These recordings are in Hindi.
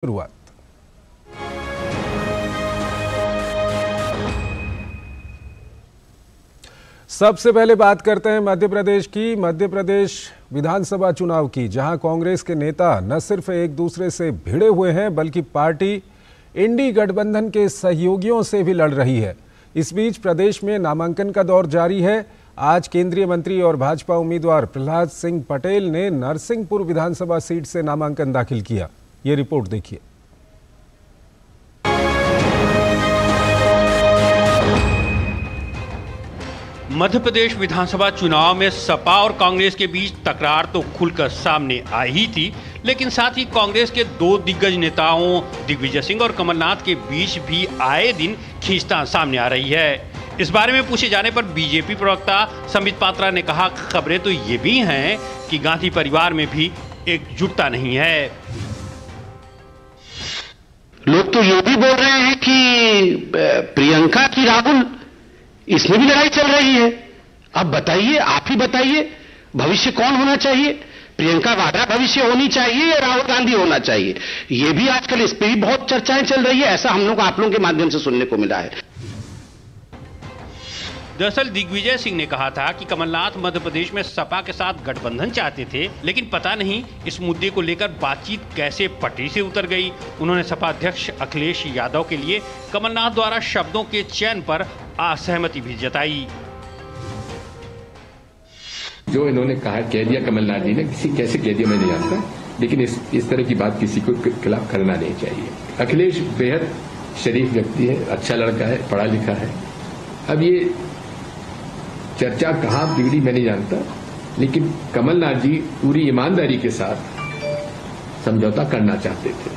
शुरुआत। सबसे पहले बात करते हैं मध्य प्रदेश की। मध्य प्रदेश विधानसभा चुनाव की, जहां कांग्रेस के नेता न सिर्फ एक दूसरे से भिड़े हुए हैं बल्कि पार्टी इंडी गठबंधन के सहयोगियों से भी लड़ रही है। इस बीच प्रदेश में नामांकन का दौर जारी है। आज केंद्रीय मंत्री और भाजपा उम्मीदवार प्रहलाद सिंह पटेल ने नरसिंहपुर विधानसभा सीट से नामांकन दाखिल किया। ये रिपोर्ट देखिए। मध्य प्रदेश विधानसभा चुनाव में सपा और कांग्रेस के बीच तकरार तो खुलकर सामने आई ही थी, लेकिन साथ ही कांग्रेस के दो दिग्गज नेताओं दिग्विजय सिंह और कमलनाथ के बीच भी आए दिन खींचतान सामने आ रही है। इस बारे में पूछे जाने पर बीजेपी प्रवक्ता संबित पात्रा ने कहा, खबरें तो ये भी हैं कि गांधी परिवार में भी एकजुटता नहीं है। लोग तो ये भी बोल रहे हैं कि प्रियंका की राहुल इसमें भी लड़ाई चल रही है। अब बताइए, आप ही बताइए, भविष्य कौन होना चाहिए? प्रियंका वाड्रा भविष्य होनी चाहिए या राहुल गांधी होना चाहिए? ये भी आजकल इस पर भी बहुत चर्चाएं चल रही है। ऐसा हम लोग आप लोगों के माध्यम से सुनने को मिला है। दरअसल दिग्विजय सिंह ने कहा था कि कमलनाथ मध्य प्रदेश में सपा के साथ गठबंधन चाहते थे, लेकिन पता नहीं इस मुद्दे को लेकर बातचीत कैसे पटरी से उतर गई। उन्होंने सपा अध्यक्ष अखिलेश यादव के लिए कमलनाथ द्वारा शब्दों के चयन पर असहमति भी जताई। जो इन्होंने कहा, कह दिया कमलनाथ जी ने, किसी कैसे कह दिया मैं नहीं जानता, लेकिन इस तरह की बात किसी को खिलाफ करना नहीं चाहिए। अखिलेश बेहद शरीफ व्यक्ति है, अच्छा लड़का है, पढ़ा लिखा है। अब ये चर्चा कहां बिगड़ी मैं नहीं जानता, लेकिन कमलनाथ जी पूरी ईमानदारी के साथ समझौता करना चाहते थे।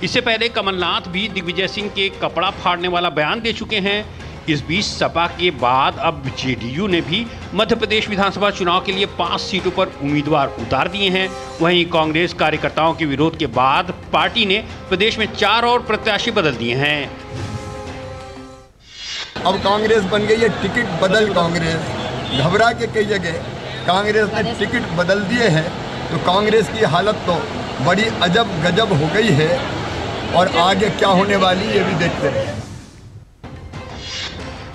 इससे पहले कमलनाथ भी दिग्विजय सिंह के कपड़ा फाड़ने वाला बयान दे चुके हैं। इस बीच सपा के बाद अब जेडीयू ने भी मध्य प्रदेश विधानसभा चुनाव के लिए 5 सीटों पर उम्मीदवार उतार दिए हैं। वहीं कांग्रेस कार्यकर्ताओं के विरोध के बाद पार्टी ने प्रदेश में 4 और प्रत्याशी बदल दिए हैं। अब कांग्रेस बन गई है टिकट बदल कांग्रेस। घबरा के कई जगह कांग्रेस ने टिकट बदल दिए हैं, तो कांग्रेस की हालत तो बड़ी अजब गजब हो गई है। और आगे क्या होने वाली ये भी देखते रहे।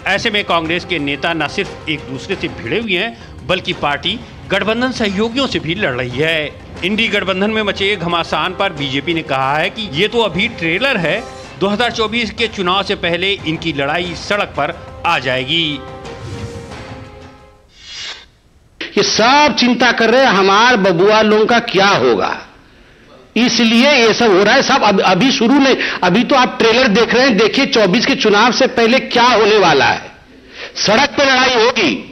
ऐसे में कांग्रेस के नेता न सिर्फ एक दूसरे से भिड़े हुए हैं बल्कि पार्टी गठबंधन सहयोगियों से भी लड़ रही है। इंडी गठबंधन में मचे घमासान पर बीजेपी ने कहा है कि ये तो अभी ट्रेलर है, 2024 के चुनाव से पहले इनकी लड़ाई सड़क पर आ जाएगी। ये सब चिंता कर रहे हैं हमार बबुआ लोगों का क्या होगा, इसलिए ये सब हो रहा है। सब अभी शुरू नहीं, अभी तो आप ट्रेलर देख रहे हैं। देखिए 24 के चुनाव से पहले क्या होने वाला है, सड़क पर लड़ाई होगी।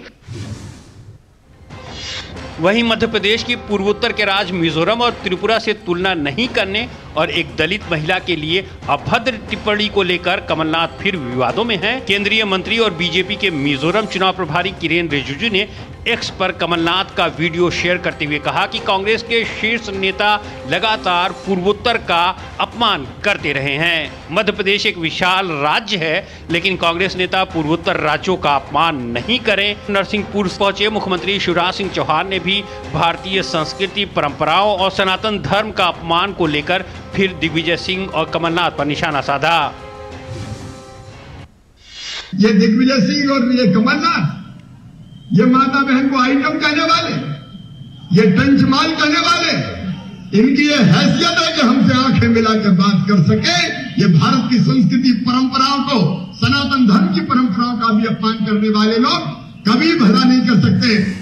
वहीं मध्य प्रदेश की पूर्वोत्तर के राज्य मिजोरम और त्रिपुरा से तुलना नहीं करने और एक दलित महिला के लिए अभद्र टिप्पणी को लेकर कमलनाथ फिर विवादों में हैं। केंद्रीय मंत्री और बीजेपी के मिजोरम चुनाव प्रभारी किरेन रिजिजू ने एक्स पर कमलनाथ का वीडियो शेयर करते हुए कहा कि कांग्रेस के शीर्ष नेता लगातार पूर्वोत्तर का अपमान करते रहे हैं। मध्य प्रदेश एक विशाल राज्य है, लेकिन कांग्रेस नेता पूर्वोत्तर राज्यों का अपमान नहीं करें। नरसिंहपुर पहुंचे मुख्यमंत्री शिवराज सिंह चौहान ने भी भारतीय संस्कृति, परंपराओं और सनातन धर्म का अपमान को लेकर फिर दिग्विजय सिंह और कमलनाथ पर निशाना साधा। ये दिग्विजय सिंह और ये कमलनाथ, ये माता बहन को आइटम कहने वाले, ये टंचमाल कहने वाले, इनकी ये हैसियत है कि हमसे आंखें मिला कर बात कर सके। ये भारत की संस्कृति, परंपराओं को, सनातन धर्म की परंपराओं का भी अपमान करने वाले लोग कभी भला नहीं कर सकते।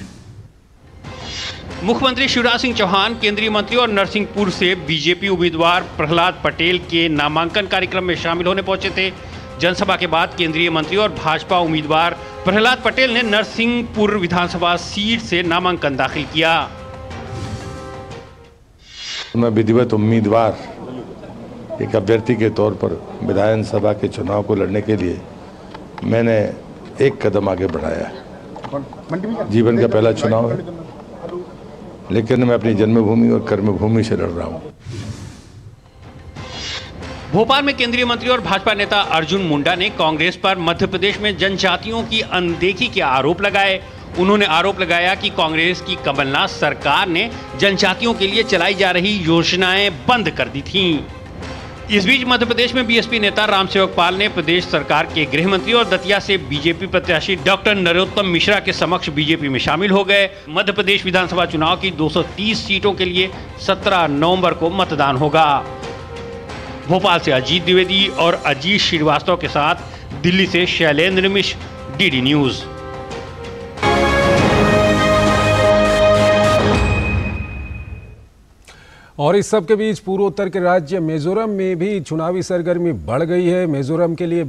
मुख्यमंत्री शिवराज सिंह चौहान, केंद्रीय मंत्री और नरसिंहपुर से बीजेपी उम्मीदवार प्रहलाद पटेल के नामांकन कार्यक्रम में शामिल होने पहुंचे थे। जनसभा के बाद केंद्रीय मंत्री और भाजपा उम्मीदवार प्रहलाद पटेल ने नरसिंहपुर विधानसभा सीट से नामांकन दाखिल किया। मैं विधिवत उम्मीदवार एक अभ्यर्थी के तौर पर विधानसभा के चुनाव को लड़ने के लिए मैंने एक कदम आगे बढ़ाया है। जीवन का पहला चुनाव है, लेकिन मैं अपनी जन्मभूमि और कर्मभूमि से लड़ रहा हूं। भोपाल में केंद्रीय मंत्री और भाजपा नेता अर्जुन मुंडा ने कांग्रेस पर मध्य प्रदेश में जनजातियों की अनदेखी के आरोप लगाए। उन्होंने आरोप लगाया कि कांग्रेस की कमलनाथ सरकार ने जनजातियों के लिए चलाई जा रही योजनाएं बंद कर दी थीं। इस बीच मध्य प्रदेश में बीएसपी नेता रामसेवक पाल ने प्रदेश सरकार के गृह मंत्री और दतिया से बीजेपी प्रत्याशी डॉक्टर नरोत्तम मिश्रा के समक्ष बीजेपी में शामिल हो गए। मध्य प्रदेश विधानसभा चुनाव की 230 सीटों के लिए 17 नवंबर को मतदान होगा। भोपाल से अजीत द्विवेदी और अजीत श्रीवास्तव के साथ दिल्ली से शैलेंद्र मिश्र, डीडी न्यूज। और इस सब के बीच पूर्वोत्तर के राज्य मिजोरम में भी चुनावी सरगर्मी बढ़ गई है। मिजोरम के लिए